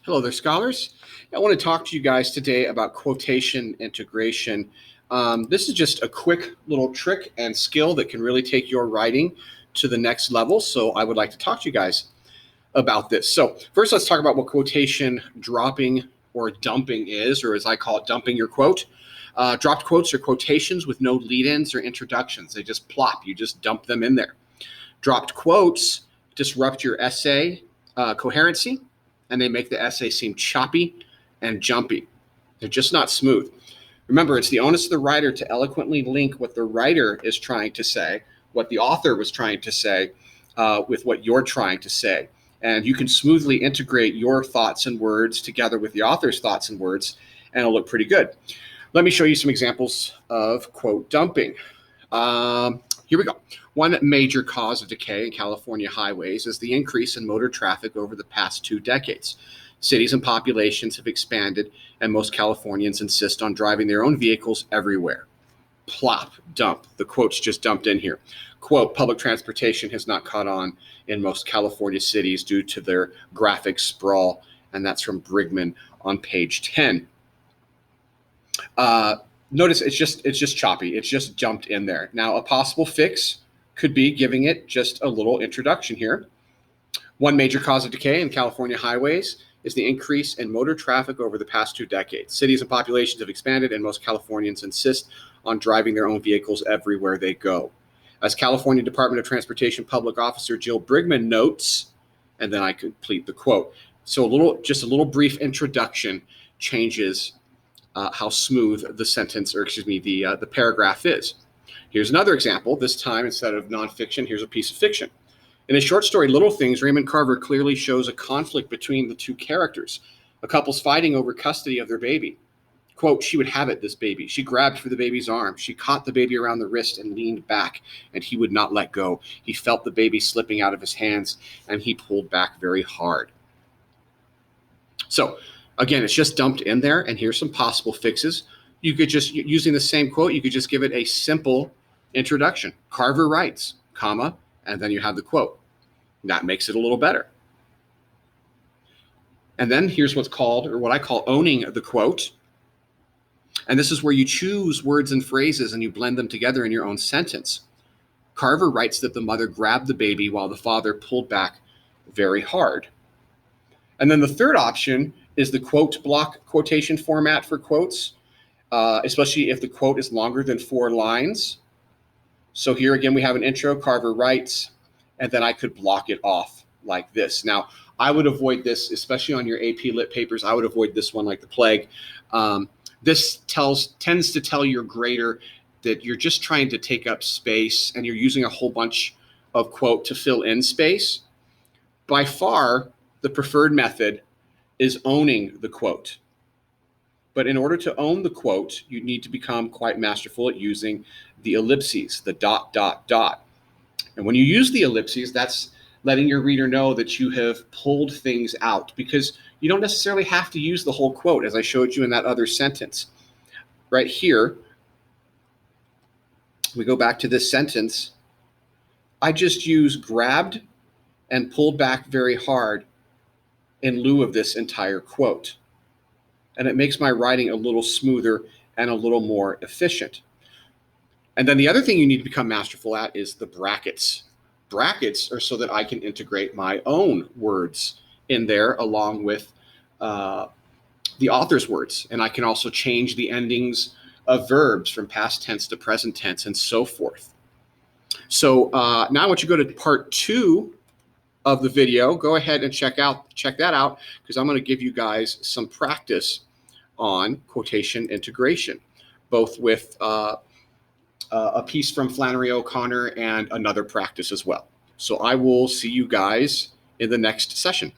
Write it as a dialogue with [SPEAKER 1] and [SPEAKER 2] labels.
[SPEAKER 1] Hello there, scholars. I want to talk to you guys today about quotation integration. This is just a quick little trick and skill that can really take your writing to the next level. So I would like to talk to you guys about this. So first, let's talk about what quotation dropping or dumping is, or as I call it, dumping your quote. Dropped quotes are quotations with no lead-ins or introductions. They just plop. You just dump them in there. Dropped quotes disrupt your essay coherency, and they make the essay seem choppy and jumpy. They're just not smooth. Remember, it's the onus of the writer to eloquently link what the writer is trying to say, what the author was trying to say, with what you're trying to say. And you can smoothly integrate your thoughts and words together with the author's thoughts and words, and it'll look pretty good. Let me show you some examples of quote dumping. Here we go. One major cause of decay in California highways is the increase in motor traffic over the past 2 decades. Cities and populations have expanded, and most Californians insist on driving their own vehicles everywhere. Plop, dump. The quote's just dumped in here. Quote, public transportation has not caught on in most California cities due to their graphic sprawl, and that's from Brigman on page 10. Notice it's just choppy. It's just jumped in there. Now, a possible fix could be giving it just a little introduction here. One major cause of decay in California highways is the increase in motor traffic over the past 2 decades. Cities and populations have expanded, and most Californians insist on driving their own vehicles everywhere they go. As California Department of Transportation Public Officer Jill Brigman notes, and then I complete the quote. So just a little brief introduction changes how smooth the sentence, or excuse me, the paragraph is. Here's another example. This time, instead of nonfiction, here's a piece of fiction. In his short story, Little Things, Raymond Carver clearly shows a conflict between the 2 characters. A couple's fighting over custody of their baby. Quote, she would have it, this baby. She grabbed for the baby's arm. She caught the baby around the wrist and leaned back, and he would not let go. He felt the baby slipping out of his hands, and he pulled back very hard. So, again, it's just dumped in there, and here's some possible fixes. You could just, using the same quote, you could just give it a simple introduction. Carver writes, comma, and then you have the quote. That makes it a little better. And then here's what's called, or what I call, owning the quote. And this is where you choose words and phrases and you blend them together in your own sentence. Carver writes that the mother grabbed the baby while the father pulled back very hard. And then the third option is the quote block quotation format for quotes, especially if the quote is longer than 4 lines. So here again, we have an intro, Carver writes, and then I could block it off like this. Now, I would avoid this, especially on your AP Lit papers. I would avoid this one like the plague. This tends to tell your grader that you're just trying to take up space and you're using a whole bunch of quote to fill in space. By far, the preferred method is owning the quote. But in order to own the quote, you need to become quite masterful at using the ellipses, the ... And when you use the ellipses, that's letting your reader know that you have pulled things out, because you don't necessarily have to use the whole quote, as I showed you in that other sentence. Right here, we go back to this sentence. I just use grabbed and pulled back very hard in lieu of this entire quote. And it makes my writing a little smoother and a little more efficient. And then the other thing you need to become masterful at is the brackets. Brackets are so that I can integrate my own words in there along with the author's words. And I can also change the endings of verbs from past tense to present tense and so forth. So now I want you to go to part 2 of the video. Go ahead and check that out, because I'm going to give you guys some practice on quotation integration, both with a piece from Flannery O'Connor and another practice as well. So I will see you guys in the next session.